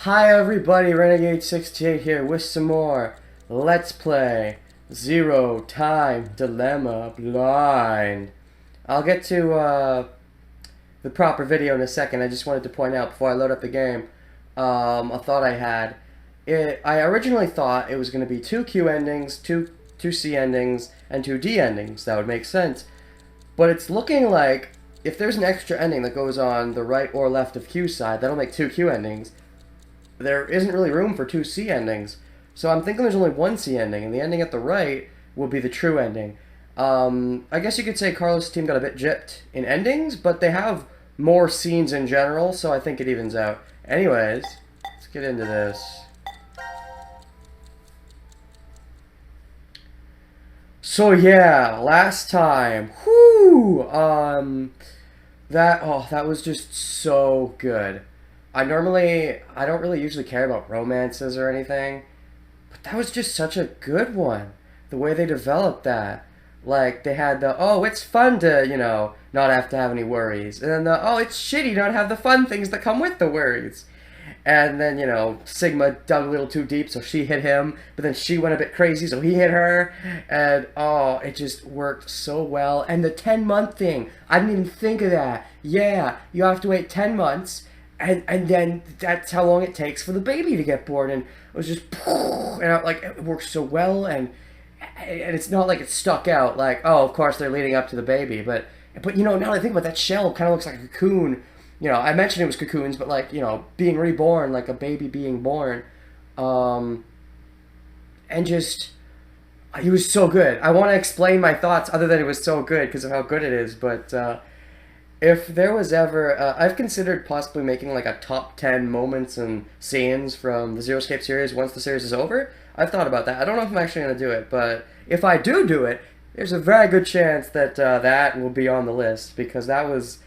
Hi everybody, Renegade68 here with some more Let's Play Zero Time Dilemma Blind. I'll get to the proper video in a second. I just wanted to point out before I load up the game a thought I had. I originally thought it was going to be two Q endings, two C endings, and two D endings. That would make sense. But it's looking like if there's an extra ending that goes on the right or left of Q's side, that'll make two Q endings. There isn't really room for two C endings. So I'm thinking there's only one C ending, and the ending at the right will be the true ending. I guess you could say Carlos' team got a bit gypped in endings, but they have more scenes in general, so I think it evens out. Anyways, let's get into this. So yeah, last time, that was just so good. I don't really usually care about romances or anything, but that was just such a good one. The way they developed that. Like, they had the, oh, it's fun to, not have to have any worries. And then the, oh, it's shitty not have the fun things that come with the worries. And then, Sigma dug a little too deep, so she hit him. But then she went a bit crazy, so he hit her. And, oh, it just worked so well. And the 10-month thing, I didn't even think of that. Yeah, you have to wait 10 months. And then that's how long it takes for the baby to get born. And it was just, and it works so well. And it's not like it's stuck out. Like, oh, of course they're leading up to the baby. But now that I think about it, that shell kind of looks like a cocoon. I mentioned it was cocoons, but being reborn, like a baby being born, and just, it was so good. I want to explain my thoughts other than it was so good because of how good it is, but if there was ever, I've considered possibly making like a top 10 moments and scenes from the Zero Escape series once the series is over. I've thought about that. I don't know if I'm actually going to do it, but if I do it, there's a very good chance that that will be on the list because that was.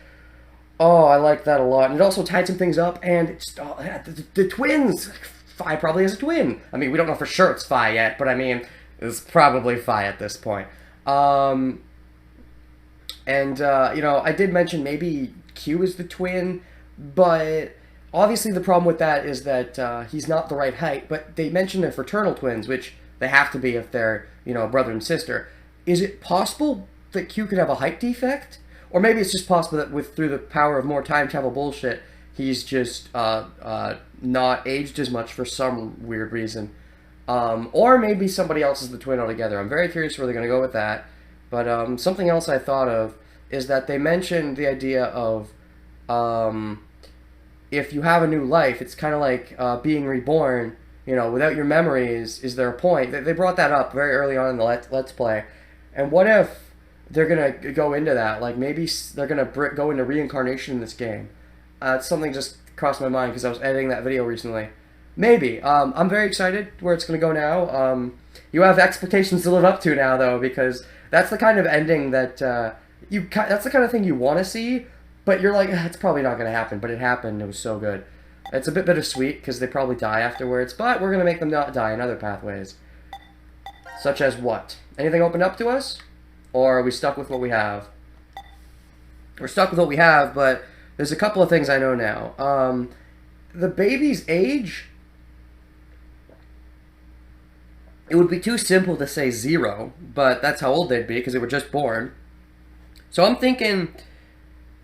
Oh, I like that a lot. And it also tied some things up, and it's the twins. Phi probably has a twin. I mean, we don't know for sure it's Phi yet, but I mean, it's probably Phi at this point. I did mention maybe Q is the twin, but obviously the problem with that is that he's not the right height. But they mentioned they're fraternal twins, which they have to be if they're, brother and sister. Is it possible that Q could have a height defect? Or maybe it's just possible that through the power of more time travel bullshit, he's just not aged as much for some weird reason. Or maybe somebody else is the twin altogether. I'm very curious where they're going to go with that. But something else I thought of is that they mentioned the idea of if you have a new life, it's kind of like being reborn. Without your memories, is there a point? They brought that up very early on in the Let's Play. And what if they're gonna go into that? Like maybe they're gonna go into reincarnation in this game. Something just crossed my mind because I was editing that video recently. Maybe. I'm very excited where it's gonna go now. You have expectations to live up to now though, because that's the kind of ending that that's the kind of thing you want to see, but you're like, it's probably not gonna happen. But it happened. It was so good. It's a bit bittersweet because they probably die afterwards, but we're gonna make them not die in other pathways. Such as what? Anything opened up to us? Or are we stuck with what we have? We're stuck with what we have, but there's a couple of things I know now. The baby's age, it would be too simple to say 0, but that's how old they'd be because they were just born. So I'm thinking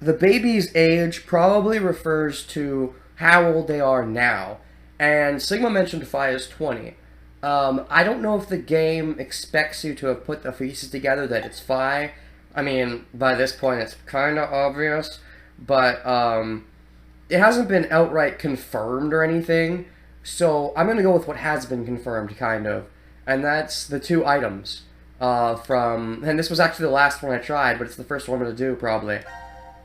the baby's age probably refers to how old they are now. And Sigma mentioned Phi is 20. I don't know if the game expects you to have put the pieces together that it's Phi. I mean, by this point it's kind of obvious, but it hasn't been outright confirmed or anything, so I'm going to go with what has been confirmed, kind of, and that's the two items and this was actually the last one I tried, but it's the first one I'm going to do, probably.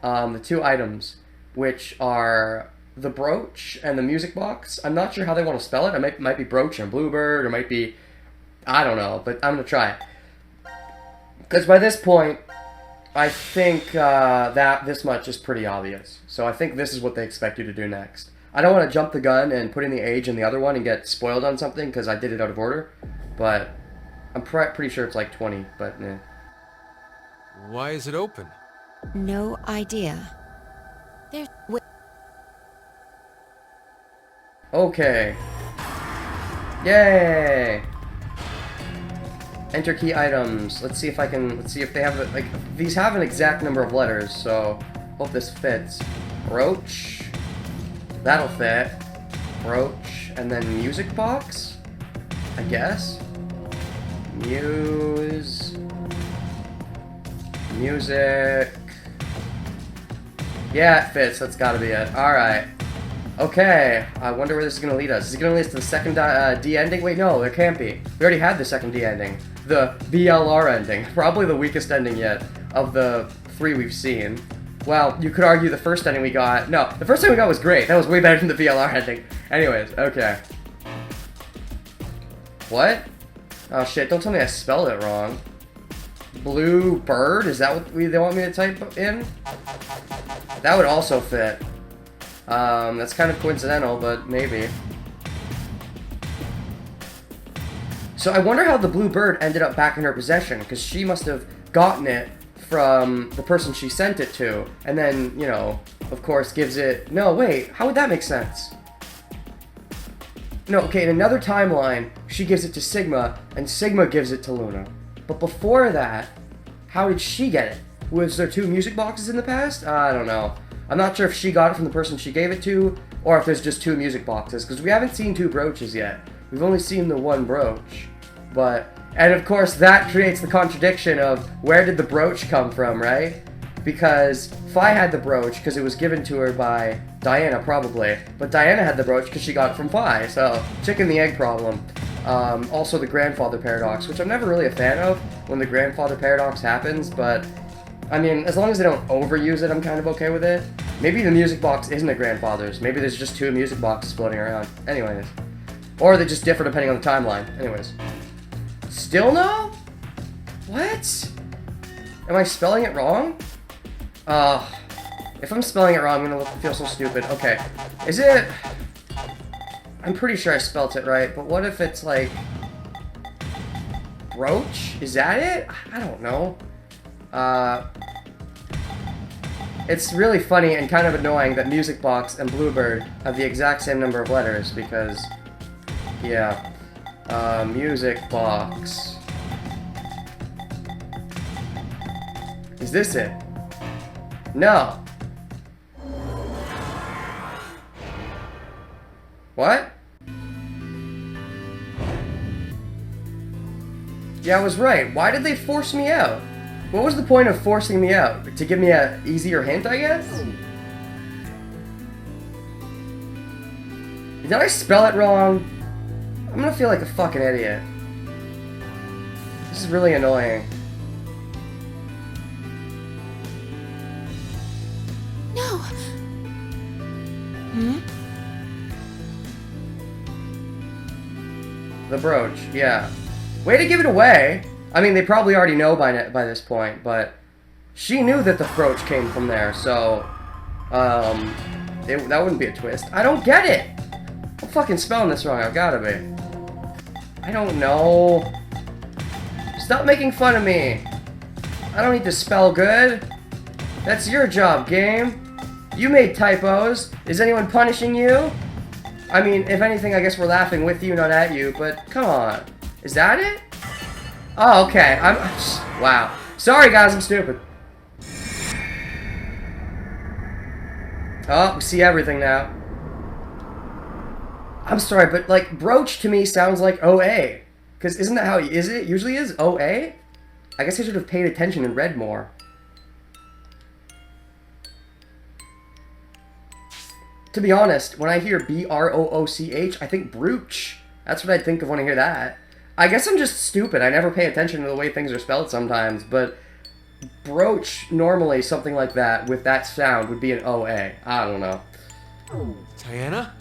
The two items, which are the brooch and the music box. I'm not sure how they want to spell it. It might be brooch and bluebird, or might be, I don't know, but I'm going to try it. Because by this point, I think that this much is pretty obvious. So I think this is what they expect you to do next. I don't want to jump the gun and put in the age in the other one and get spoiled on something, because I did it out of order. But I'm pretty sure it's like 20, but eh. Why is it open? No idea. There's... Okay. Yay! Enter key items. Let's see if I can. Let's see if they have like these have an exact number of letters. So hope this fits. Brooch. That'll fit. Brooch, and then music box. I guess. Music. Yeah, it fits. That's gotta be it. Alright. Okay. I wonder where this is gonna lead us. Is it gonna lead us to the second D ending? Wait, no, there can't be. We already had the second D ending. The BLR ending. Probably the weakest ending yet of the 3 we've seen. Well, you could argue the first ending we got... No, the first ending we got was great. That was way better than the BLR ending. Anyways, okay. What? Oh shit, don't tell me I spelled it wrong. Blue bird? Is that what they want me to type in? That would also fit. That's kind of coincidental, but maybe. So I wonder how the blue bird ended up back in her possession, because she must have gotten it from the person she sent it to, and then, you know, of course gives it... No, wait, how would that make sense? No, okay, in another timeline, she gives it to Sigma, and Sigma gives it to Luna. But before that, how did she get it? Was there 2 music boxes in the past? I don't know. I'm not sure if she got it from the person she gave it to, or if there's just 2 music boxes, because we haven't seen 2 brooches yet. We've only seen the 1 brooch. But, and of course that creates the contradiction of where did the brooch come from, right? Because Phi had the brooch because it was given to her by Diana, probably. But Diana had the brooch because she got it from Phi, so chicken the egg problem. Also the grandfather paradox, which I'm never really a fan of when the grandfather paradox happens, but I mean, as long as they don't overuse it, I'm kind of okay with it. Maybe the music box isn't a grandfather's. Maybe there's just 2 music boxes floating around. Anyways. Or they just differ depending on the timeline. Anyways. Still no? What? Am I spelling it wrong? If I'm spelling it wrong, I'm gonna feel so stupid. Okay. Is it... I'm pretty sure I spelt it right, but what if it's like... Brooch? Is that it? I don't know. It's really funny and kind of annoying that Music Box and Bluebird have the exact same number of letters, because... Yeah. Music Box. Is this it? No. What? Yeah, I was right. Why did they force me out? What was the point of forcing me out? To give me a easier hint, I guess? Did I spell it wrong? I'm gonna feel like a fucking idiot. This is really annoying. No. Hmm? The brooch, yeah. Way to give it away! I mean, they probably already know by this point, but she knew that the brooch came from there, so that wouldn't be a twist. I don't get it! I'm fucking spelling this wrong, I've gotta be. I don't know. Stop making fun of me. I don't need to spell good. That's your job, game. You made typos. Is anyone punishing you? I mean, if anything, I guess we're laughing with you, not at you, but come on. Is that it? Oh, okay. Wow. Sorry, guys, I'm stupid. Oh, we see everything now. I'm sorry, but, like, brooch to me sounds like OA. Because isn't that how it usually is? OA? I guess I should have paid attention and read more. To be honest, when I hear B-R-O-O-C-H, I think brooch. That's what I think of when I hear that. I guess I'm just stupid. I never pay attention to the way things are spelled sometimes, but brooch, normally something like that, with that sound, would be an OA. I don't know. Diana?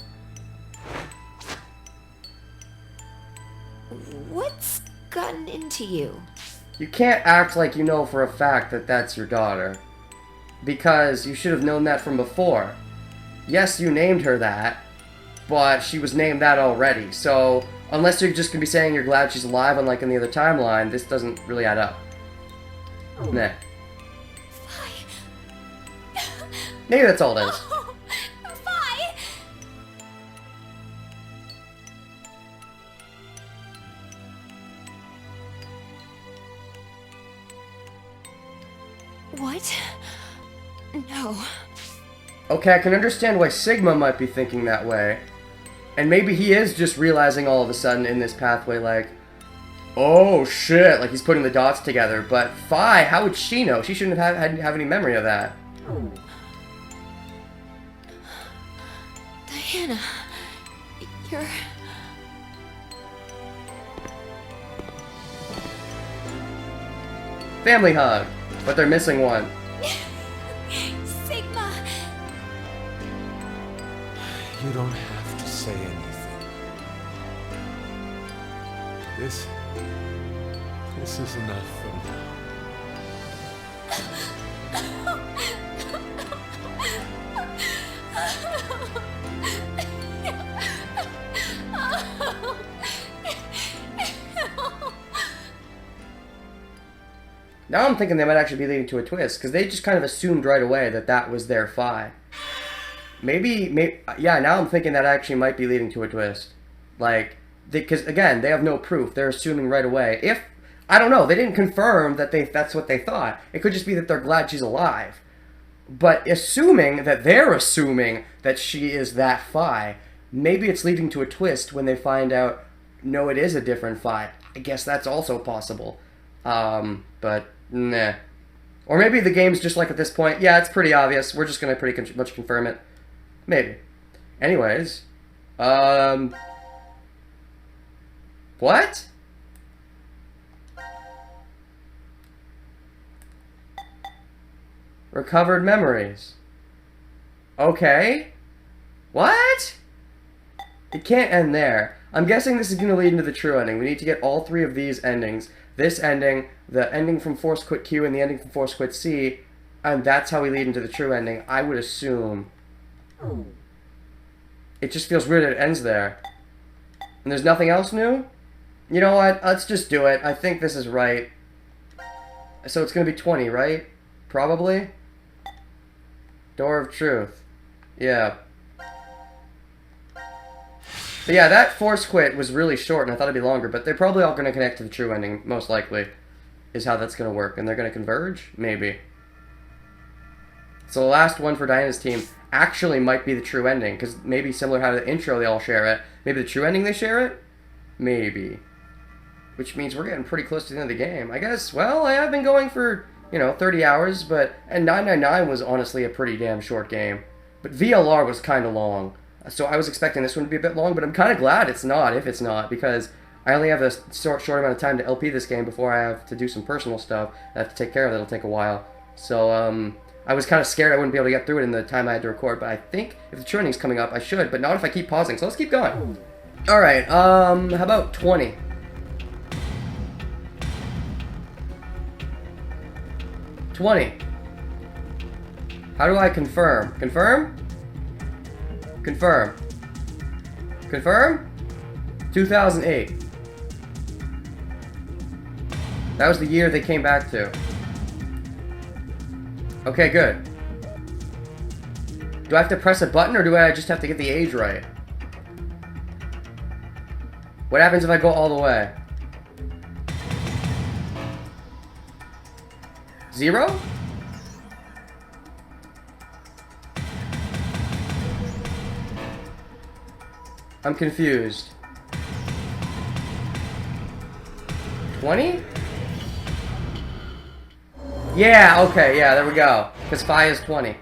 What's gotten into you? You can't act like you know for a fact that that's your daughter. Because you should have known that from before. Yes, you named her that, but she was named that already, so unless you're just gonna be saying you're glad she's alive, unlike in the other timeline, this doesn't really add up. Nah. Maybe that's all it is. Phi! What? No. Okay, I can understand why Sigma might be thinking that way. And maybe he is just realizing all of a sudden in this pathway, like, oh shit, like he's putting the dots together. But Phi, how would she know? She shouldn't have any memory of that. Diana, you're... Family hug, but they're missing one. Sigma! You don't have to say anything. This is enough for now. Now I'm thinking they might actually be leading to a twist, because they just kind of assumed right away that that was their Phi. Maybe, yeah, now I'm thinking that actually might be leading to a twist. Like, because, again, they have no proof. They're assuming right away. If, I don't know, they didn't confirm that that's what they thought. It could just be that they're glad she's alive. But assuming that they're assuming that she is that Phi, maybe it's leading to a twist when they find out, no, it is a different Phi. I guess that's also possible. But, nah. Or maybe the game's just like at this point, yeah, it's pretty obvious. We're just gonna pretty much confirm it. Maybe. Anyways. What? Recovered memories. Okay. What? It can't end there. I'm guessing this is going to lead into the true ending. We need to get all three of these endings. This ending, the ending from Force Quit Q, and the ending from Force Quit C, and that's how we lead into the true ending. I would assume. It just feels weird that it ends there. And there's nothing else new? You know what? Let's just do it. I think this is right. So it's going to be 20, right? Probably? Door of Truth. Yeah. But yeah, that Force Quit was really short, and I thought it'd be longer, but they're probably all going to connect to the true ending, most likely, is how that's going to work. And they're going to converge? Maybe. So the last one for Diana's team actually might be the true ending, because maybe similar how the intro they all share it. Maybe the true ending they share it? Maybe. Which means we're getting pretty close to the end of the game. I guess, well, I have been going for, 30 hours, and 999 was honestly a pretty damn short game. But VLR was kind of long. So I was expecting this one to be a bit long, but I'm kind of glad it's not, if it's not, because I only have a short amount of time to LP this game before I have to do some personal stuff I have to take care of. That'll take a while. So, I was kind of scared I wouldn't be able to get through it in the time I had to record, but I think if the true ending's coming up, I should, but not if I keep pausing, so let's keep going. Alright, how about 20? How do I confirm? Confirm? Confirm. Confirm? 2008. That was the year they came back to. Okay, good. Do I have to press a button, or do I just have to get the age right? What happens if I go all the way? 0? I'm confused. 20? Yeah, okay, yeah, there we go. Because Phi is 20.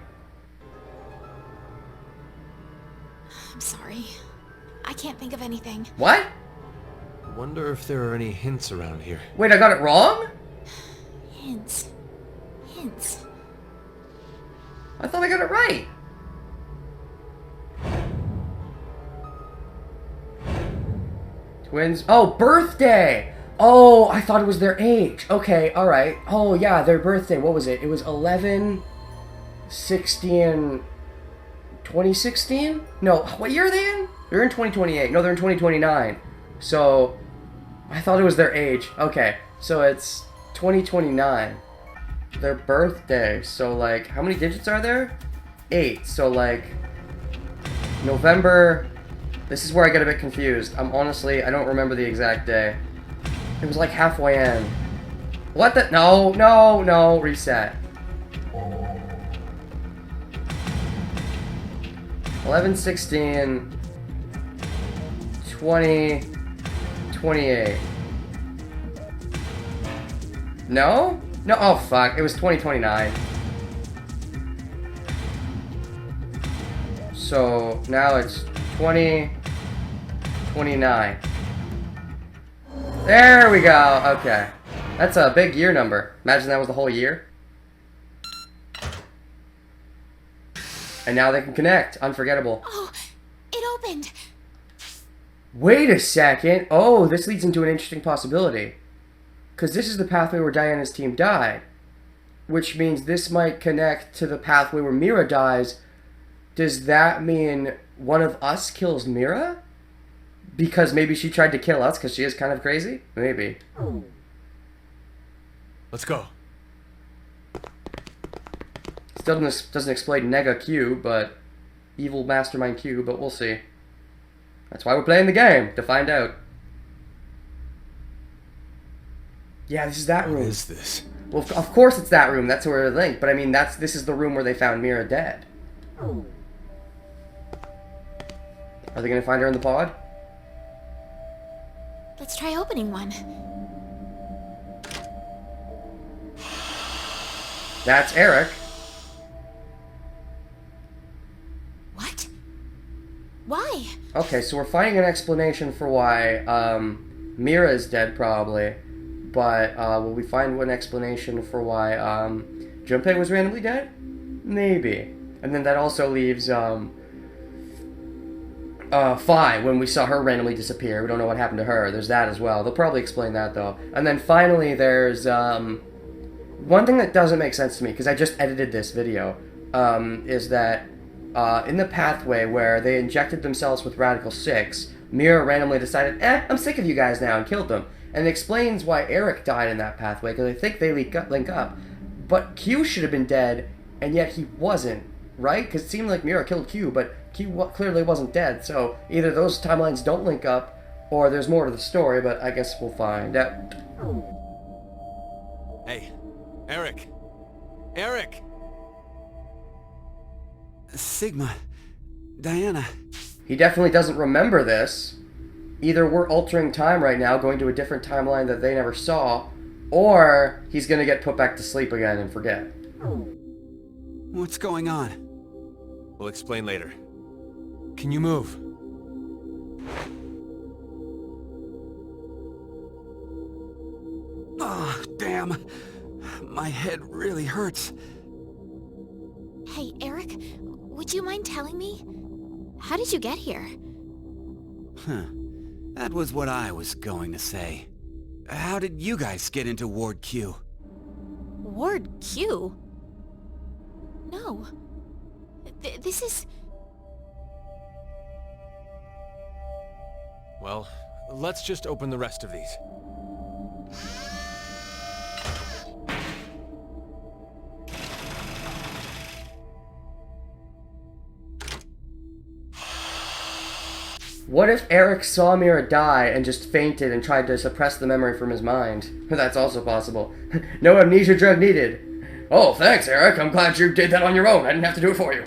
I'm sorry. I can't think of anything. What? Wonder if there are any hints around here. Wait, I got it wrong? Hints. Hints. I thought I got it right. Twins. Oh, birthday! Oh, I thought it was their age. Okay, alright. Oh, yeah, their birthday. What was it? It was 11, 16, 2016? No, what year are they in? They're in 2028. No, they're in 2029. So, I thought it was their age. Okay, so it's 2029. Their birthday. So, like, how many digits are there? 8. So, like, November... This is where I get a bit confused. I don't remember the exact day. It was like halfway in. What the? No, reset. 11, 16, 20, 28. No? No, oh fuck, it was 2029. So now it's 2029. There we go, okay. That's a big year number. Imagine that was the whole year. And now they can connect. Unforgettable. Oh, it opened. Wait a second. Oh, this leads into an interesting possibility. Because this is the pathway where Diana's team died. Which means this might connect to the pathway where Mira dies. Does that mean one of us kills Mira? Because maybe she tried to kill us because she is kind of crazy? Maybe. Let's go. Still doesn't explain Nega Q, but evil mastermind Q, but we'll see. That's why we're playing the game, to find out. Yeah, this is that room. What is this? Well, of course it's that room. That's where they're linked. But I mean, this is the room where they found Mira dead. Are they gonna find her in the pod? Let's try opening one. That's Eric. What? Why? Okay, so we're finding an explanation for why Mira is dead, probably. But will we find one explanation for why Junpei was randomly dead? Maybe. And then that also leaves Phi, when we saw her randomly disappear. We don't know what happened to her. There's that as well. They'll probably explain that, though. And then finally, there's one thing that doesn't make sense to me, because I just edited this video, is that in the pathway where they injected themselves with Radical 6, Mira randomly decided, I'm sick of you guys now, and killed them. And it explains why Eric died in that pathway, because I think they link up. But Q should have been dead, and yet he wasn't, right? Because it seemed like Mira killed Q, but Q clearly wasn't dead, so either those timelines don't link up, or there's more to the story, but I guess we'll find out. Hey, Eric! Eric! Sigma. Diana. He definitely doesn't remember this. Either we're altering time right now, going to a different timeline that they never saw, or he's gonna get put back to sleep again and forget. What's going on? We'll explain later. Can you move? Oh, damn. My head really hurts. Hey, Eric, would you mind telling me? How did you get here? Huh. That was what I was going to say. How did you guys get into Ward Q? Ward Q? No. This is... Well, let's just open the rest of these. What if Eric saw Mira die and just fainted and tried to suppress the memory from his mind? That's also possible. No amnesia drug needed. Oh, thanks, Eric. I'm glad you did that on your own. I didn't have to do it for you.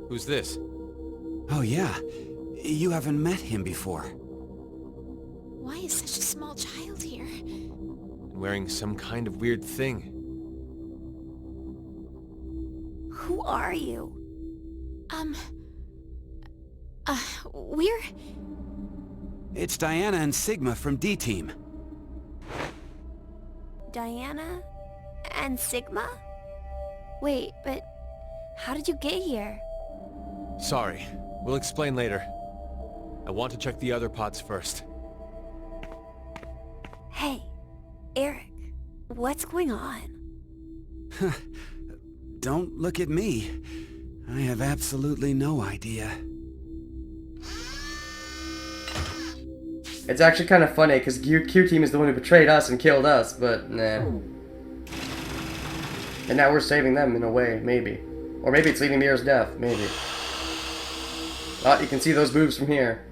Who's this? Oh yeah. You haven't met him before. Why is such a small child here? Wearing some kind of weird thing. Who are you? We're... It's Diana and Sigma from D-Team. Diana? And Sigma? Wait, but how did you get here? Sorry. We'll explain later. I want to check the other pods first. Hey, Eric, what's going on? Don't look at me. I have absolutely no idea. It's actually kind of funny, because Q-Team is the one who betrayed us and killed us, but nah. And now we're saving them in a way, maybe. Or maybe it's leading Mira's death, maybe. Oh, you can see those boobs from here.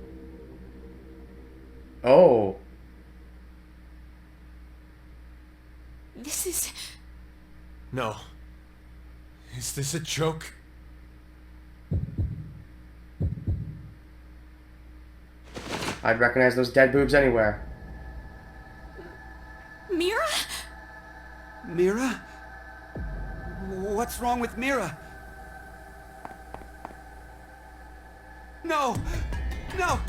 Oh. This is... No. Is this a joke? I'd recognize those dead boobs anywhere. Mira? Mira? What's wrong with Mira? No! No!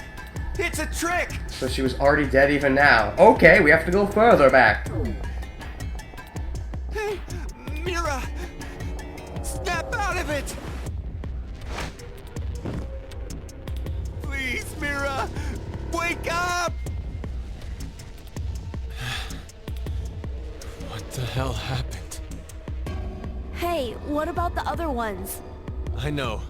It's a trick! So she was already dead even now. Okay, we have to go further back. Hey, Mira! Snap out of it! Please, Mira! Wake up! What the hell happened? Hey, what about the other ones? I know.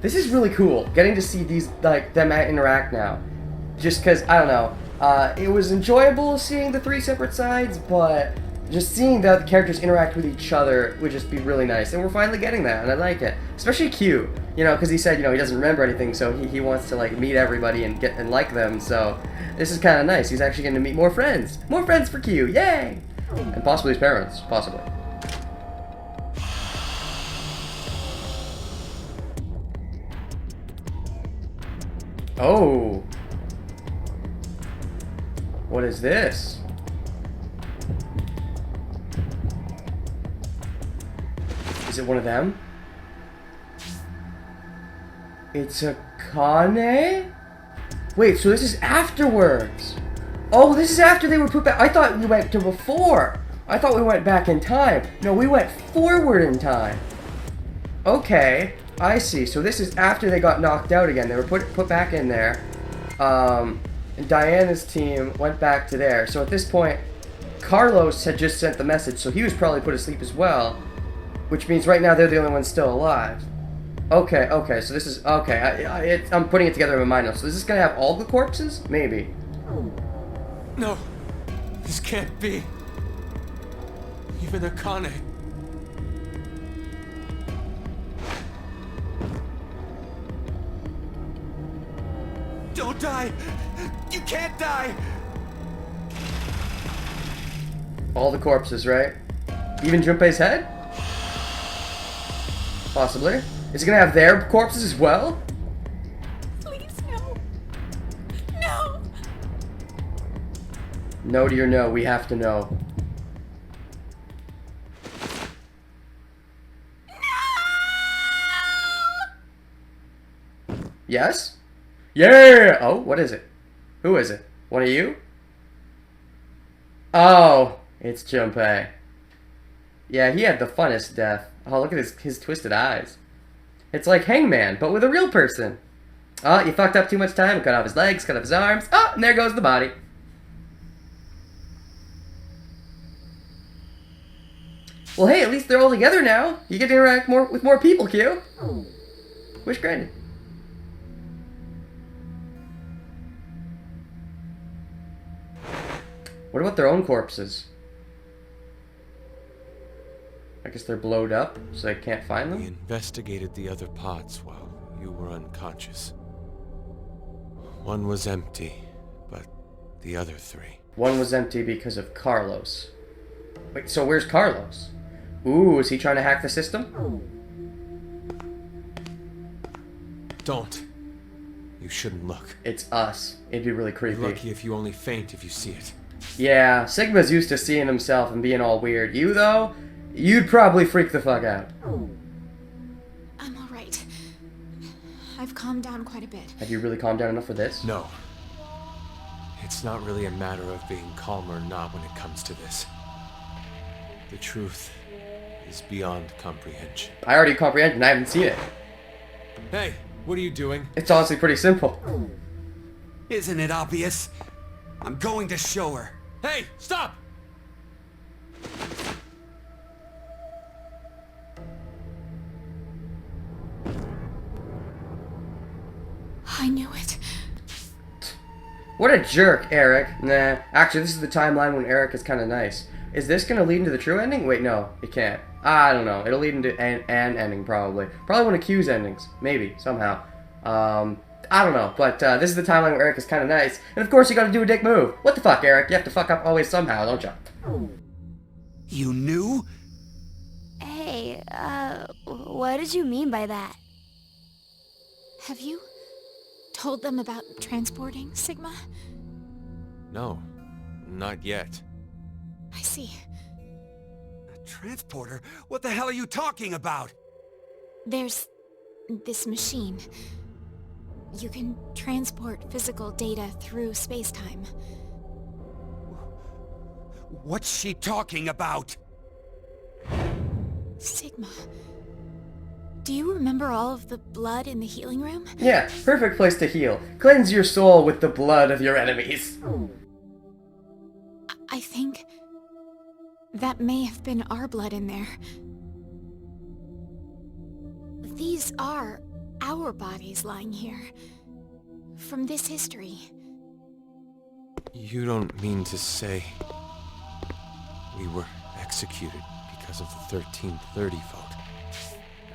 This is really cool, getting to see these, like, them interact now. Just because, I don't know, it was enjoyable seeing the three separate sides, but just seeing the characters interact with each other would just be really nice. And we're finally getting that, and I like it. Especially Q, you know, because he said, you know, he doesn't remember anything, so he wants to, like, meet everybody and get and like them, so this is kind of nice. He's actually going to meet more friends. More friends for Q, yay! And possibly his parents, possibly. Oh. What is this? Is it one of them? It's a Kane? Wait, so this is afterwards. Oh, this is after they were put back. I thought we went to before. I thought we went back in time. No, we went forward in time. Okay, I see. So this is after they got knocked out again. They were put back in there. And Diana's team went back to there. So at this point, Carlos had just sent the message, so he was probably put asleep as well. Which means right now they're the only ones still alive. Okay, okay, so this is... Okay, I'm putting it together in my mind now. So is this going to have all the corpses? Maybe. No. This can't be. Even Akane. Don't die! You can't die! All the corpses, right? Even Junpei's head? Possibly. Is it gonna have their corpses as well? Please, no. No! No to your no, we have to know. Yes? Yeah! Oh, what is it? Who is it? One of you? Oh, it's Junpei. Yeah, he had the funnest death. Oh, look at his twisted eyes. It's like Hangman, but with a real person. Oh, you fucked up too much time. Cut off his legs, cut off his arms. Oh, and there goes the body. Well, hey, at least they're all together now. You get to interact with more people, Q. Wish granted. What about their own corpses? I guess they're blowed up, so I can't find We them? investigated the other pods while you were unconscious. One was empty, but the other three... One was empty because of Carlos. Wait, so where's Carlos? Ooh, is he trying to hack the system? Don't. You shouldn't look. It's us. It'd be really You're creepy. lucky if you only faint if you see it. Yeah, Sigma's used to seeing himself and being all weird. You, though? You'd probably freak the fuck out. I'm alright. I've calmed down quite a bit. Have you really calmed down enough for this? No. It's not really a matter of being calm or not when it comes to this. The truth is beyond comprehension. I already comprehend and I haven't seen it. Hey, what are you doing? It's honestly pretty simple. Isn't it obvious? I'm going to show her. Hey, stop! I knew it. What a jerk, Eric. Nah, actually, this is the timeline when Eric is kind of nice. Is this going to lead into the true ending? Wait, no, it can't. I don't know. It'll lead into an ending, probably. Probably one of Q's endings. Maybe, somehow. I don't know, but this is the timeline where Eric is kind of nice. And of course you gotta do a dick move. What the fuck, Eric? You have to fuck up always somehow, don't you? You knew? Hey, what did you mean by that? Have you told them about transporting Sigma? No, not yet. I see. A transporter? What the hell are you talking about? There's this machine. You can transport physical data through space-time. What's she talking about? Sigma. Do you remember all of the blood in the healing room? Yeah, perfect place to heal. Cleanse your soul with the blood of your enemies. I think that may have been our blood in there. These are our bodies lying here. From this history. You don't mean to say we were executed because of the 1330 vote?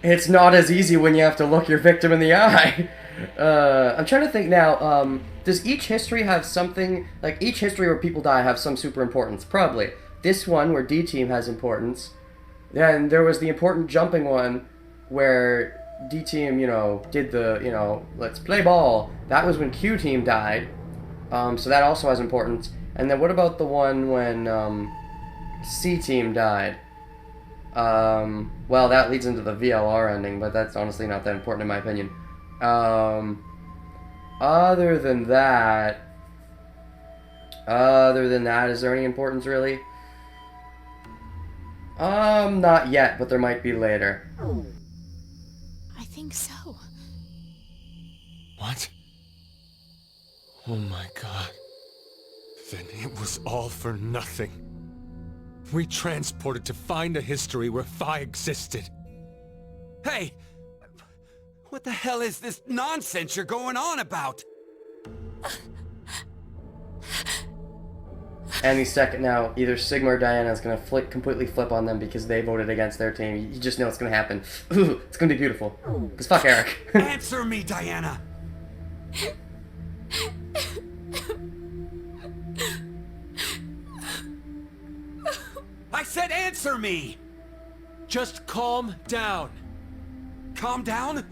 It's not as easy when you have to look your victim in the eye. I'm trying to think now, does each history have something, like each history where people die have some super importance? Probably. This one where D-Team has importance. Then there was the important jumping one where D-Team, you know, did the, you know, let's play ball. That was when Q-Team died. So that also has importance. And then what about the one when C-Team died? Well, that leads into the VLR ending, but that's honestly not that important in my opinion. Other than that, is there any importance really? Not yet, but there might be later. I think so. What? Oh my god. Then it was all for nothing. We transported to find a history where Phi existed. Hey! What the hell is this nonsense you're going on about? Any second now, either Sigma or Diana is gonna completely flip on them because they voted against their team. You just know it's gonna happen. Ooh, it's gonna be beautiful. Cause fuck Eric. Answer me, Diana! I said answer me! Just calm down. Calm down?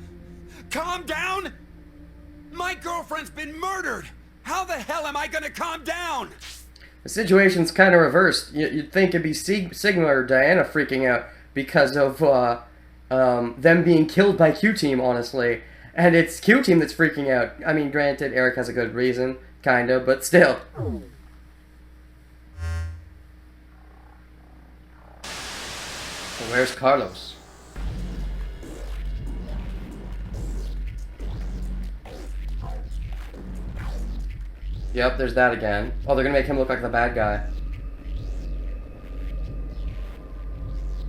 Calm down? My girlfriend's been murdered! How the hell am I gonna calm down? The situation's kind of reversed. You'd think it'd be Sigma or Diana freaking out because of them being killed by Q-Team, honestly. And it's Q-Team that's freaking out. I mean, granted, Eric has a good reason, kinda, but still. Where's Carlos? Yep, there's that again. Oh, they're gonna make him look like the bad guy.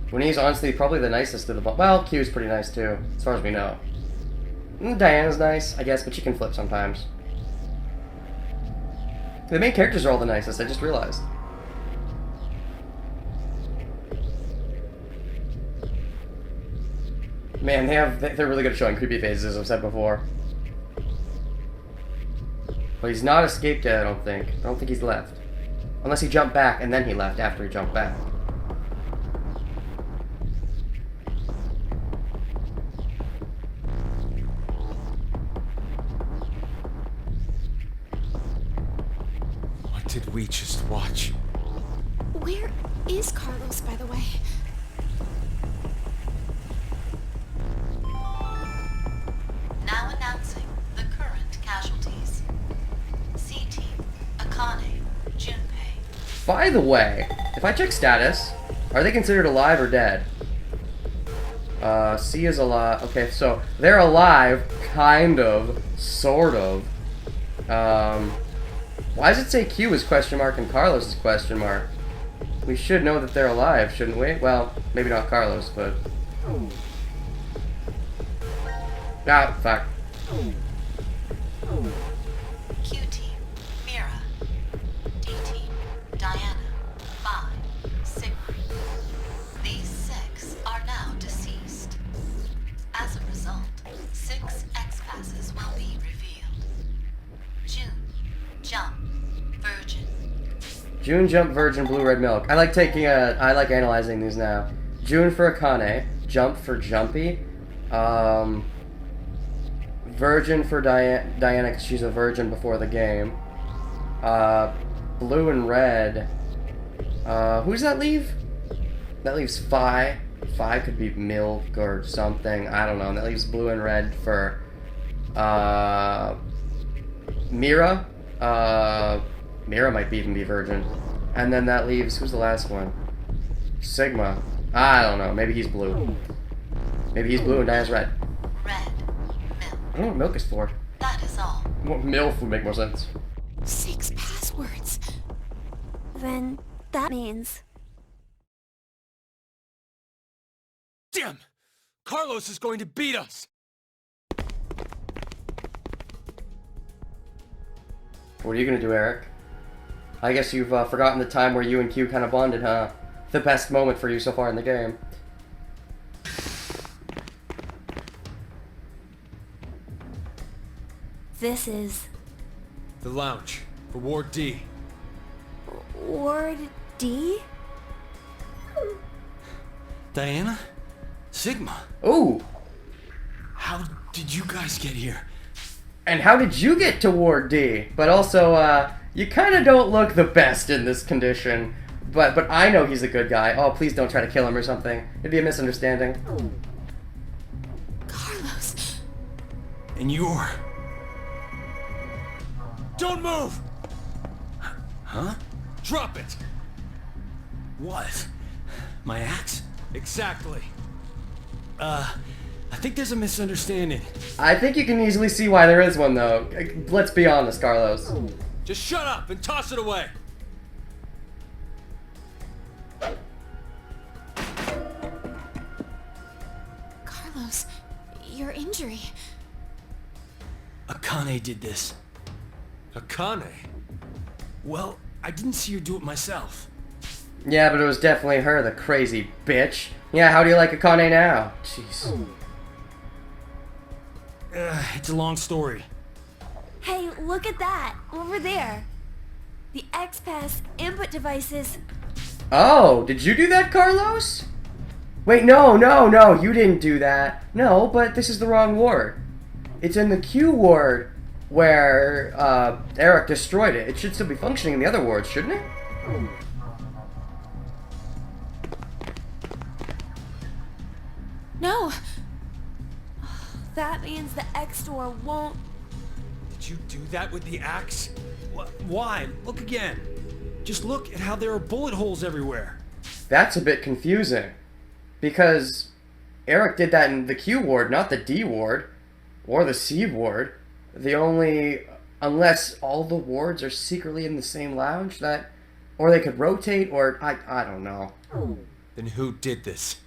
When he's honestly probably the nicest of the bunch. Well, Q's pretty nice too, as far as we know. Diana's nice, I guess, but she can flip sometimes. The main characters are all the nicest, I just realized. Man, they're really good at showing creepy faces, as I've said before. But he's not escaped yet, I don't think. I don't think he's left. Unless he jumped back and then he left after he jumped back. What did we just watch? Where is Carlos, by the way? Now announcing the current casualties. C-Team, Akane, Junpei. By the way, if I check status, are they considered alive or dead? C is alive. Okay, so they're alive, kind of, sort of. Why does it say Q is question mark and Carlos is question mark? We should know that they're alive, shouldn't we? Well, maybe not Carlos, but... Ah, fuck. Q-Team, Mira. D-Team, Diana, Phi, Sigma. These 6 are now deceased. As a result, 6 X-passes will be revealed. June, Jump, Virgin, Blue, Red, Milk. I like analyzing these now. June for Akane. Jump for Jumpy. Virgin for Diana because she's a virgin before the game. Blue and Red. Who's that leave? That leaves Phi. Phi could be Milk or something. I don't know. And that leaves Blue and Red for Mira. Mira might even be virgin. And then that leaves, who's the last one? Sigma. I don't know. Maybe he's blue. Maybe he's blue and Diana's red. Red. Milk. I don't know what milk is for. That is all. Well, MILF would make more sense. 6 passwords. Then that means... Damn! Carlos is going to beat us! What are you gonna do, Eric? I guess you've forgotten the time where you and Q kind of bonded, huh? The best moment for you so far in the game. This is... The lounge. For Ward D. Ward D? Diana? Sigma? Ooh! How did you guys get here? And how did you get to Ward D? But also, you kind of don't look the best in this condition. But I know he's a good guy. Oh, please don't try to kill him or something. It'd be a misunderstanding. Carlos. And you're... Don't move! Huh? Drop it! What? My axe? Exactly. I think there's a misunderstanding. I think you can easily see why there is one, though. Let's be honest, Carlos. Just shut up and toss it away! Carlos, your injury. Akane did this. Akane? Well, I didn't see her do it myself. Yeah, but it was definitely her, the crazy bitch. Yeah, how do you like Akane now? Jeez. It's a long story. Hey, look at that! Over there! The X-Pass input devices... Oh, did you do that, Carlos? Wait, no, you didn't do that. No, but this is the wrong ward. It's in the Q ward where Eric destroyed it. It should still be functioning in the other wards, shouldn't it? No! That means the X door won't... Did you do that with the axe? Why? Look again. Just look at how there are bullet holes everywhere. That's a bit confusing. Because Eric did that in the Q ward, not the D ward. Or the C ward. The only... Unless all the wards are secretly in the same lounge, that... Or they could rotate, or... I don't know. Then who did this?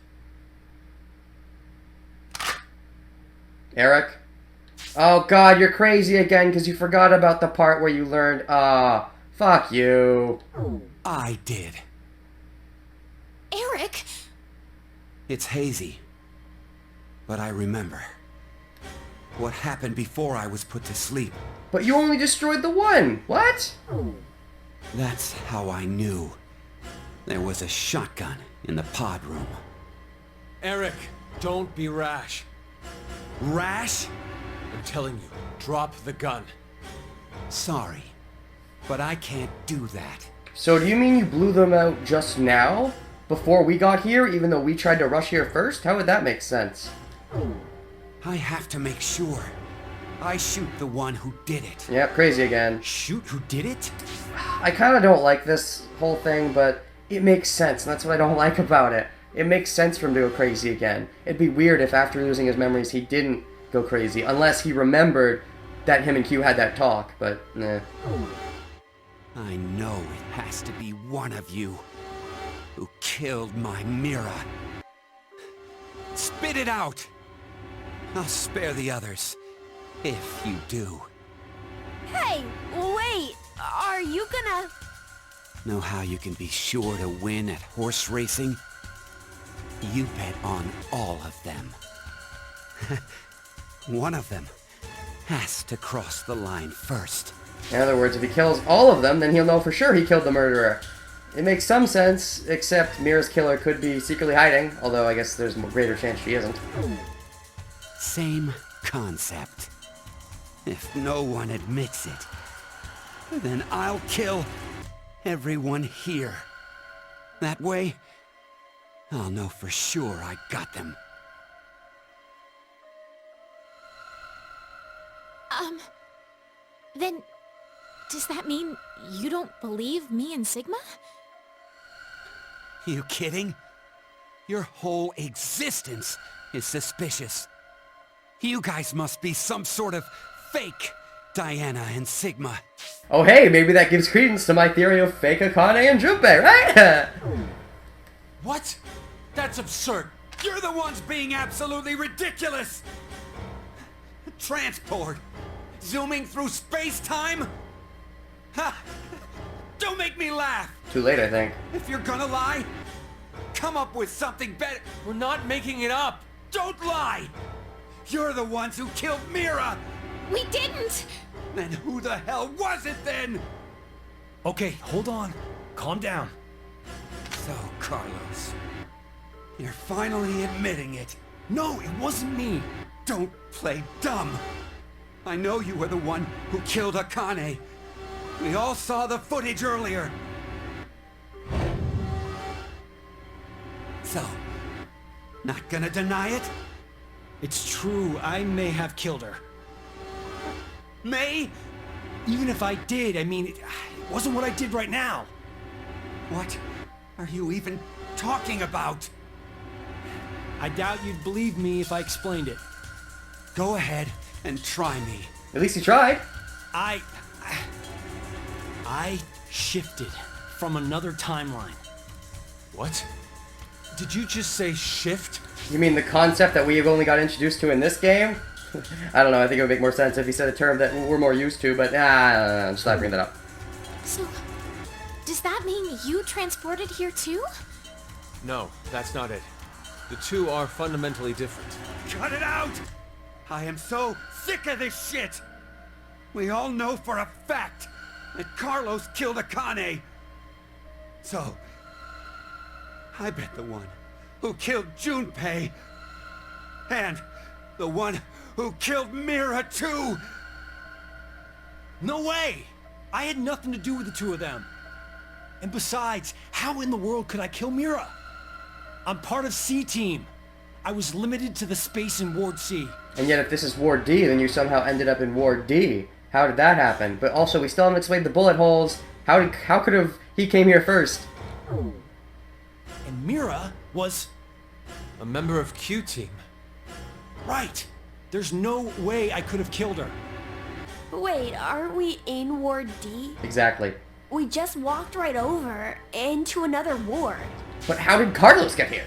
Eric? Oh god, you're crazy again because you forgot about the part where you learned, fuck you. I did. Eric! It's hazy. But I remember. What happened before I was put to sleep. But you only destroyed the one. What? That's how I knew. There was a shotgun in the pod room. Eric, don't be rash. Rash? I'm telling you, drop the gun. Sorry. But I can't do that. So do you mean you blew them out just now? Before we got here, even though we tried to rush here first? How would that make sense? I have to make sure. I shoot the one who did it. Yep, crazy again. Shoot who did it? I kind of don't like this whole thing, but it makes sense, and that's what I don't like about it. It makes sense for him to go crazy again. It'd be weird if after losing his memories he didn't go crazy, unless he remembered that him and Q had that talk, but nah. I know it has to be one of you who killed my Mira. Spit it out! I'll spare the others, if you do. Hey, wait! Are you gonna... Know how you can be sure to win at horse racing? You bet on all of them. One of them has to cross the line first. In other words, if he kills all of them, then he'll know for sure he killed the murderer. It makes some sense, except Mira's killer could be secretly hiding, although I guess there's a greater chance she isn't. Same concept. If no one admits it, then I'll kill everyone here. That way, I'll know for sure I got them. Then, does that mean you don't believe me and Sigma? You kidding? Your whole existence is suspicious. You guys must be some sort of fake Diana and Sigma. Oh hey, maybe that gives credence to my theory of fake Akane and Junpei, right? What? That's absurd. You're the ones being absolutely ridiculous! Transport? Zooming through space-time? Ha! Don't make me laugh! Too late, I think. If you're gonna lie, come up with something better. We're not making it up. Don't lie! You're the ones who killed Mira! We didn't! Then who the hell was it then? Okay, hold on. Calm down. So, Carlos, you're finally admitting it. No, it wasn't me. Don't play dumb. I know you were the one who killed Akane. We all saw the footage earlier. So, not gonna deny it? It's true, I may have killed her. May? Even if I did, I mean, it wasn't what I did right now. What are you even talking about? I doubt you'd believe me if I explained it. Go ahead and try me. At least he tried. I shifted from another timeline. What? Did you just say shift? You mean the concept that we've only got introduced to in this game? I don't know, I think it would make more sense if he said a term that we're more used to, but I'm just not bringing that up. So, does that mean you transported here too? No, that's not it. The two are fundamentally different. Cut it out! I am so sick of this shit! We all know for a fact that Carlos killed Akane. So, I bet the one who killed Junpei and the one who killed Mira too. No way! I had nothing to do with the two of them. And besides, how in the world could I kill Mira? I'm part of C-Team. I was limited to the space in Ward C. And yet if this is Ward D, then you somehow ended up in Ward D. How did that happen? But also, we still haven't explained the bullet holes. How could have he came here first? And Mira was... A member of Q-Team. right. There's no way I could have killed her. Wait, aren't we in Ward D? Exactly. We just walked right over into another ward. But how did Carlos get here?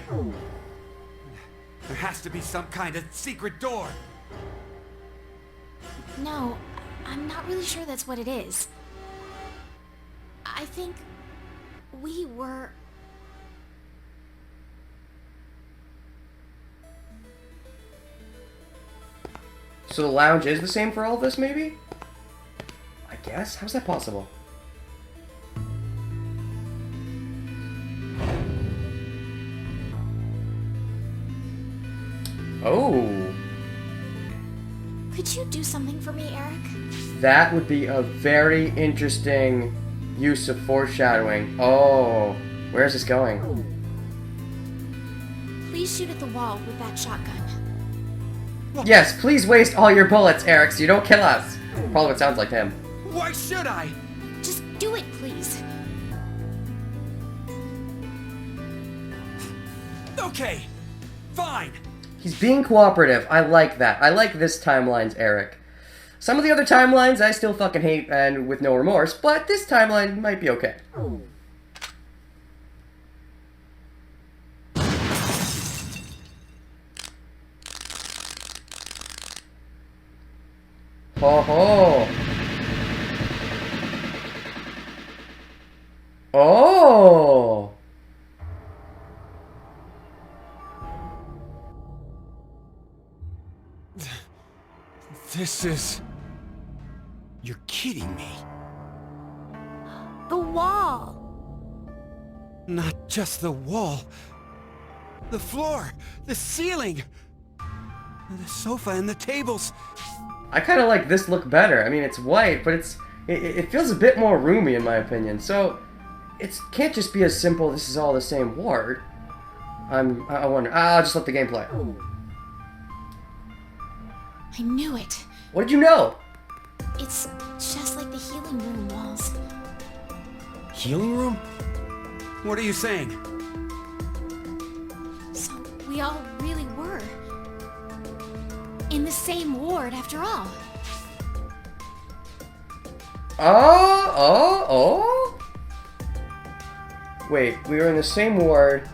There has to be some kind of secret door. No, I'm not really sure that's what it is. I think we were... So the lounge is the same for all of this, maybe? I guess? How's that possible? Oh. Could you do something for me, Eric? That would be a very interesting use of foreshadowing. Oh. Where's this going? Please shoot at the wall with that shotgun. Yes, please waste all your bullets, Eric, so you don't kill us. Probably what sounds like him. Why should I? Just do it, please. Okay, fine. He's being cooperative. I like that. I like this timeline's Eric. Some of the other timelines I still fucking hate and with no remorse, but this timeline might be okay. Ho ho! Oh! This is... You're kidding me. The wall! Not just the wall. The floor, the ceiling, the sofa and the tables. I kind of like this look better. I mean, it's white, but it feels a bit more roomy in my opinion. So it can't just be as simple. This is all the same ward. I wonder. I'll just let the game play. I knew it. What did you know? It's just like the healing room walls. Healing room? What are you saying? So we all really were in the same ward after all. Oh. Wait, we were in the same ward.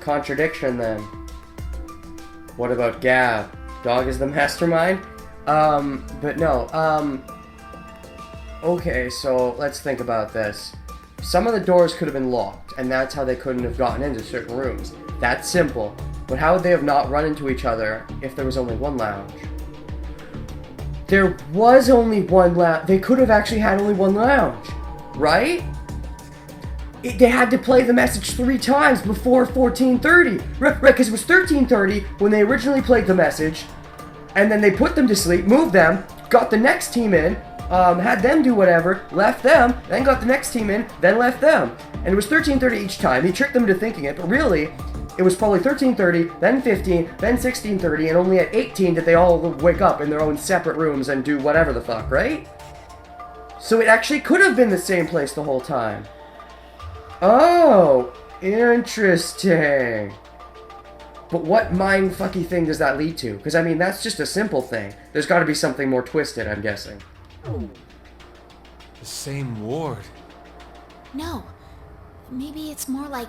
Contradiction then. What about Gab? Dog is the mastermind? But no, okay, so let's think about this. Some of the doors could have been locked, and that's how they couldn't have gotten into certain rooms. That's simple. But how would they have not run into each other if there was only one lounge? There was only one lounge. They could have actually had only one lounge, right? They had to play the message 3 times before 14:30. Right, because it was 13:30 when they originally played the message, and then they put them to sleep, moved them, got the next team in, had them do whatever, left them, then got the next team in, then left them. And it was 13:30 each time. He tricked them into thinking it, but really, it was probably 13:30, then 15, then 16:30, and only at 18 did they all wake up in their own separate rooms and do whatever the fuck, right? So it actually could have been the same place the whole time. Oh, interesting. But what mindfucky thing does that lead to? Because, I mean, that's just a simple thing. There's got to be something more twisted, I'm guessing. The same ward. No. Maybe it's more like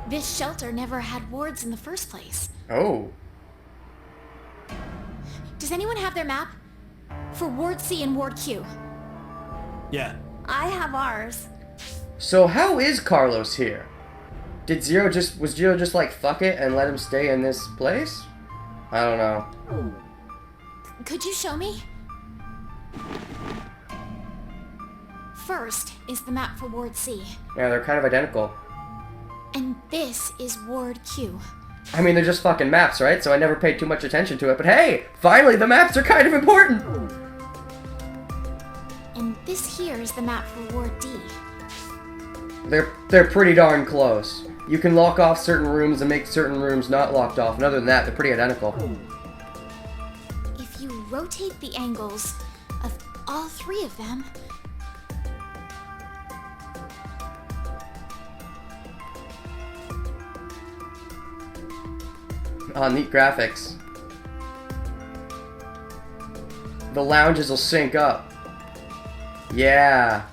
this shelter never had wards in the first place. Oh. Does anyone have their map? For Ward C and Ward Q. Yeah. I have ours. So how is Carlos here? Was Zero just like, fuck it, and let him stay in this place? I don't know. Could you show me? First is the map for Ward C. Yeah, they're kind of identical. And this is Ward Q. I mean, they're just fucking maps, right? So I never paid too much attention to it, but hey! Finally, the maps are kind of important! And this here is the map for Ward D. They're pretty darn close. You can lock off certain rooms and make certain rooms not locked off, and other than that, they're pretty identical. If you rotate the angles of all 3 of them... Neat graphics. The lounges will sync up. Yeah.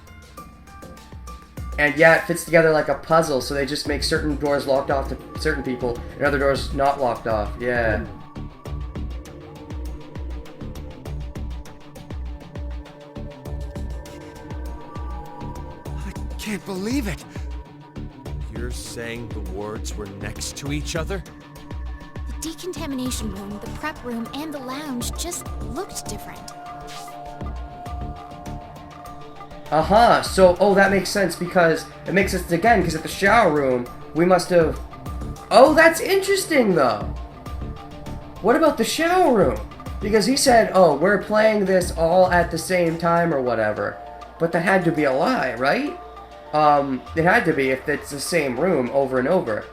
And yeah, it fits together like a puzzle, so they just make certain doors locked off to certain people, and other doors not locked off. Yeah. I can't believe it. You're saying the wards were next to each other? The decontamination room, the prep room, and the lounge just looked different. Uh-huh, so, oh, that makes sense, because it makes sense again, because at the shower room, we must have... Oh, that's interesting, though! What about the shower room? Because he said, oh, we're playing this all at the same time or whatever. But that had to be a lie, right? It had to be if it's the same room over and over.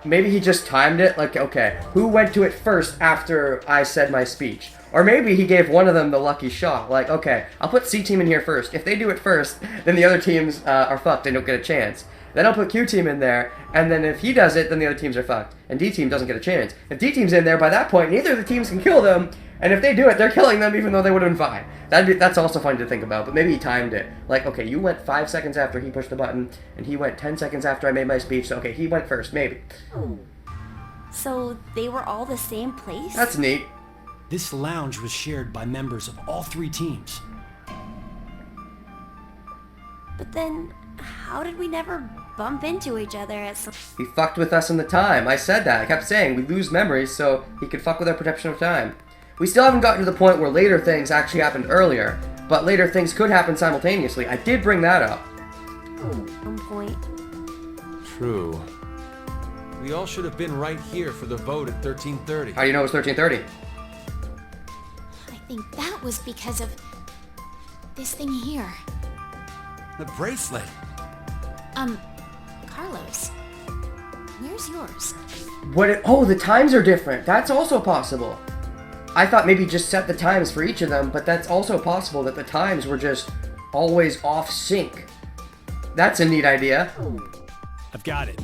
Maybe he just timed it, like, okay, who went to it first after I said my speech? Or maybe he gave one of them the lucky shot, like, okay, I'll put C team in here first. If they do it first, then the other teams are fucked and don't get a chance. Then I'll put Q team in there, and then if he does it, then the other teams are fucked. And D team doesn't get a chance. If D team's in there, by that point, neither of the teams can kill them, and if they do it, they're killing them even though they would have been fine. That's also fun to think about, but maybe he timed it. Like, okay, you went 5 seconds after he pushed the button, and he went 10 seconds after I made my speech, so okay, he went first, maybe. So they were all the same place? That's neat. This lounge was shared by members of all 3 teams. But then, how did we never bump into each other at some... He fucked with us in the time. I said that. I kept saying we lose memories, so he could fuck with our perception of time. We still haven't gotten to the point where later things actually happened earlier, but later things could happen simultaneously. I did bring that up. On point. True. We all should have been right here for the vote at 13:30. How do you know it was 13:30? I think that was because of this thing here. The bracelet. Carlos, where's yours? Oh, the times are different. That's also possible. I thought maybe just set the times for each of them, but that's also possible that the times were just always off sync. That's a neat idea. I've got it.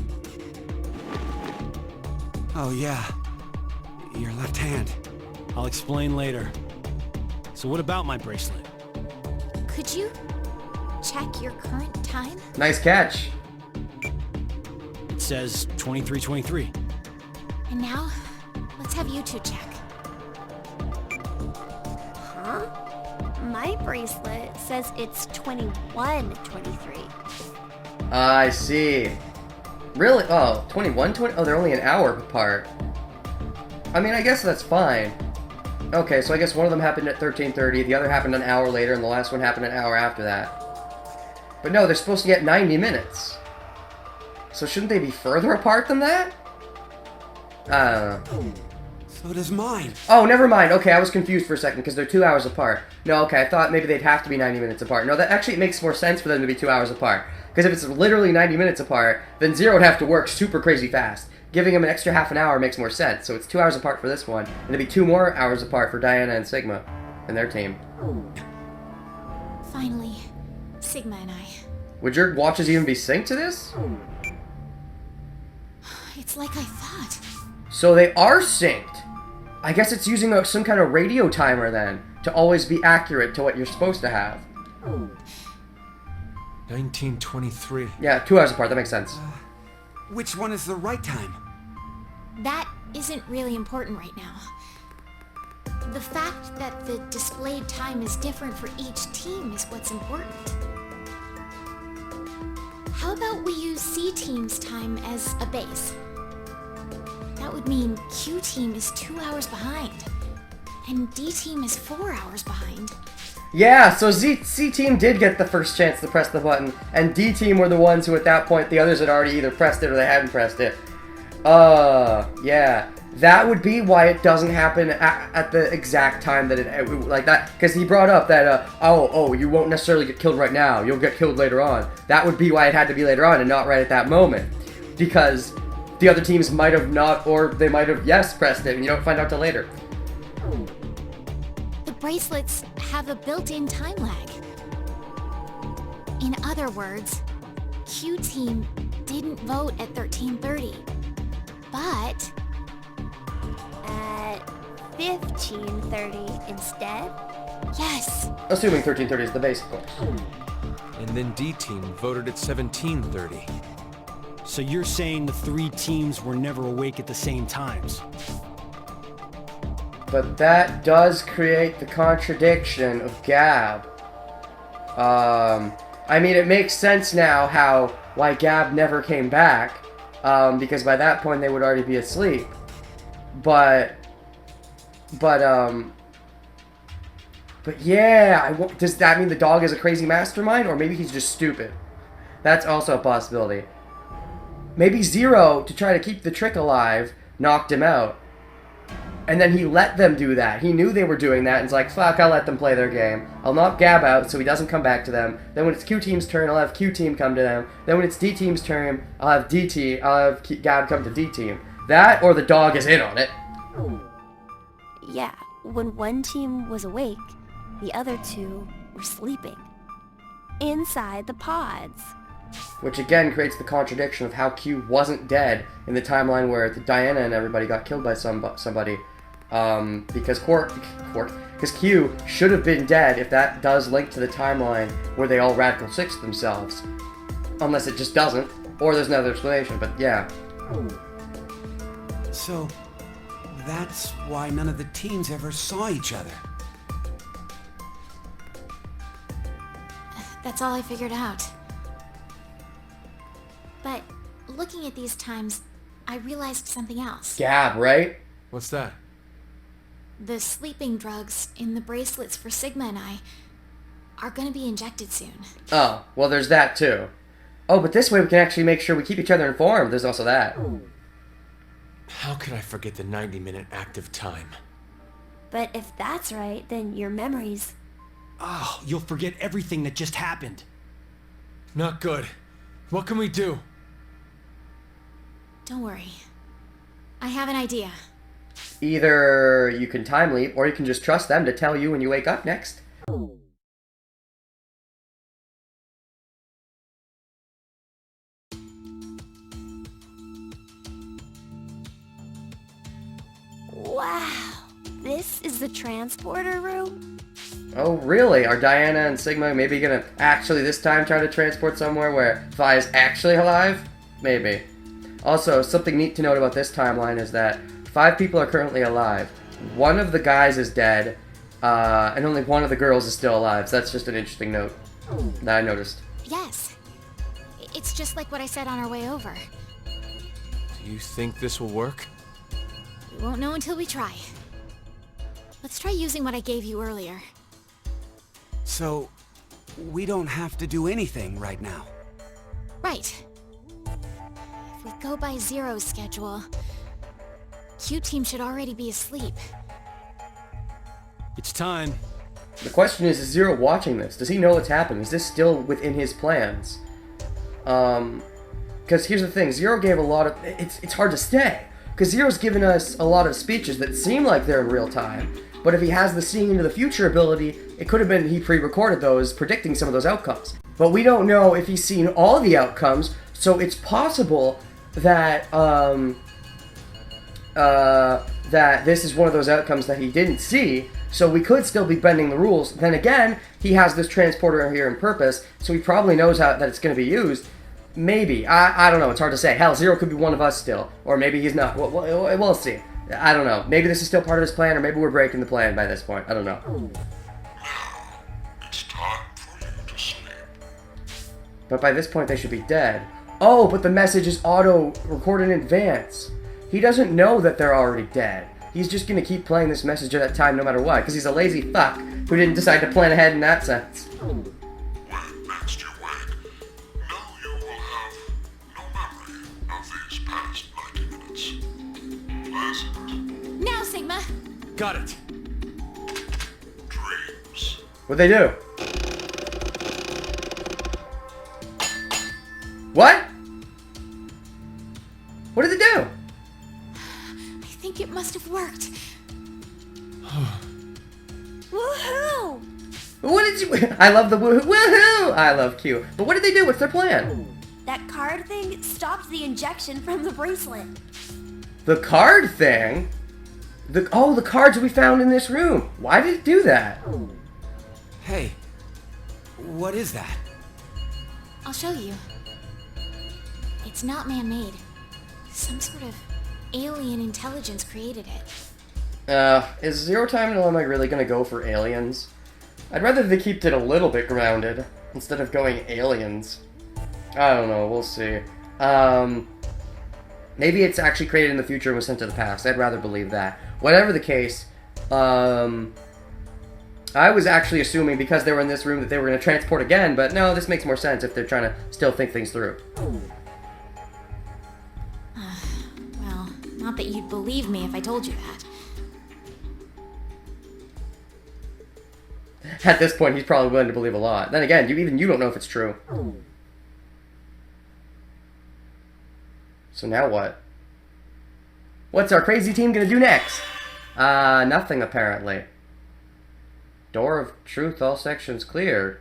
Oh yeah. Your left hand. I'll explain later. So what about my bracelet? Could you check your current time? Nice catch. It says 23:23. And now, let's have you two check. Huh? My bracelet says it's 21:23. I see. Really? Oh, 21, 20? Oh, they're only an hour apart. I mean, I guess that's fine. Okay, so I guess one of them happened at 13:30, the other happened an hour later, and the last one happened an hour after that. But no, they're supposed to get 90 minutes. So shouldn't they be further apart than that? I don't know. So does mine. Oh, never mind. Okay, I was confused for a second because they're 2 hours apart. No, okay, I thought maybe they'd have to be 90 minutes apart. No, that actually makes more sense for them to be 2 hours apart. Because if it's literally 90 minutes apart, then Zero would have to work super crazy fast. Giving him an extra half an hour makes more sense. So it's 2 hours apart for this one, and it'd be 2 more hours apart for Diana and Sigma and their team. Finally, Sigma and I. Would your watches even be synced to this? It's like I thought. So they are synced. I guess it's using some kind of radio timer then, to always be accurate to what you're supposed to have. 1923. Yeah, 2 hours apart, that makes sense. Which one is the right time? That isn't really important right now. The fact that the displayed time is different for each team is what's important. How about we use C Team's time as a base? That would mean Q Team is 2 hours behind, and D Team is 4 hours behind. Yeah, so C Team did get the first chance to press the button, and D Team were the ones who at that point, the others had already either pressed it or they hadn't pressed it. Yeah. That would be why it doesn't happen at the exact time that it, like that, because he brought up that, you won't necessarily get killed right now, you'll get killed later on. That would be why it had to be later on and not right at that moment. Because the other teams might have not, or they might have, yes, pressed it, and you don't find out till later. The bracelets have a built-in time lag. In other words, Q Team didn't vote at 13:30, but At 15:30 instead? yes, Assuming 13:30 is the base, of course. And then D Team voted at 17:30. So you're saying the 3 teams were never awake at the same times? But that does create the contradiction of Gab. I mean, it makes sense now why Gab never came back, because by that point they would already be asleep. But yeah, does that mean the dog is a crazy mastermind, or maybe he's just stupid? That's also a possibility. Maybe Zero, to try to keep the trick alive, knocked him out. And then he let them do that. He knew they were doing that, and he's like, fuck, I'll let them play their game. I'll knock Gab out so he doesn't come back to them. Then when it's Q Team's turn, I'll have Q Team come to them. Then when it's D Team's turn, I'll have Gab come to D Team. That, or the dog is in on it. Yeah, when one team was awake, the other 2 were sleeping. Inside the pods. Which again creates the contradiction of how Q wasn't dead in the timeline where Diana and everybody got killed by somebody. Because because Q should have been dead if that does link to the timeline where they all Radical Six themselves. Unless it just doesn't, or there's another explanation, but yeah. So, that's why none of the teams ever saw each other. that's all I figured out. But looking at these times, I realized something else. Gab, right? What's that? The sleeping drugs in the bracelets for Sigma and I are gonna be injected soon. Oh, well, there's that too. Oh, but this way we can actually make sure we keep each other informed. There's also that. How could I forget the 90-minute active time? But if that's right, then your memories... Oh, you'll forget everything that just happened. Not good. What can we do? Don't worry. I have an idea. Either you can time leap, or you can just trust them to tell you when you wake up next. Wow, this is the transporter room? Oh, really? Are Diana and Sigma maybe gonna actually this time try to transport somewhere where Vi is actually alive? Maybe. Also, something neat to note about this timeline is that 5 people are currently alive. One of the guys is dead, and only one of the girls is still alive. So that's just an interesting note that I noticed. Yes. It's just like what I said on our way over. Do you think this will work? We won't know until we try. Let's try using what I gave you earlier. So, we don't have to do anything right now. Right. If we go by Zero's schedule, Q-Team should already be asleep. It's time. The question is Zero watching this? Does he know what's happened? Is this still within his plans? Because here's the thing, Zero gave a lot of... It's hard to stay. Because Zero's given us a lot of speeches that seem like they're in real time. But if he has the seeing into the future ability, it could have been he pre-recorded those, predicting some of those outcomes. But we don't know if he's seen all the outcomes, so it's possible that, that this is one of those outcomes that he didn't see, so we could still be bending the rules. Then again, he has this transporter here in purpose, so he probably knows that it's going to be used. Maybe. I don't know. It's hard to say. Hell, Zero could be one of us still. Or maybe he's not. We'll see. I don't know. Maybe this is still part of his plan, or maybe we're breaking the plan by this point. I don't know. It's time for you to sleep. But by this point, they should be dead. Oh, but the message is auto-recorded in advance. He doesn't know that they're already dead. He's just going to keep playing this message at that time no matter what, because he's a lazy fuck who didn't decide to plan ahead in that sense. When next you wake, know you will have no memory of these past 90 minutes. Pleasant Now, Sigma! Got it. dreams. What'd they do? What? What did they do? I think it must have worked. Woohoo! What did you... I love the woohoo. Woohoo! I love Q. But what did they do? What's their plan? That card thing stopped the injection from the bracelet. The card thing? Oh, the cards we found in this room. Why did it do that? Hey, what is that? I'll show you. It's not man-made. Some sort of alien intelligence created it. Is Zero Time Dilemma really gonna go for aliens? I'd rather they kept it a little bit grounded, instead of going aliens. I don't know, we'll see. Maybe it's actually created in the future and was sent to the past. I'd rather believe that. Whatever the case, I was actually assuming because they were in this room that they were going to transport again, but no, this makes more sense if they're trying to still think things through. Well, not that you'd believe me if I told you that. At this point, he's probably willing to believe a lot. Then again, even you don't know if it's true. So now what? What's our crazy team gonna do next? Nothing apparently. Door of truth, all sections cleared.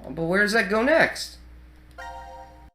But where does that go next?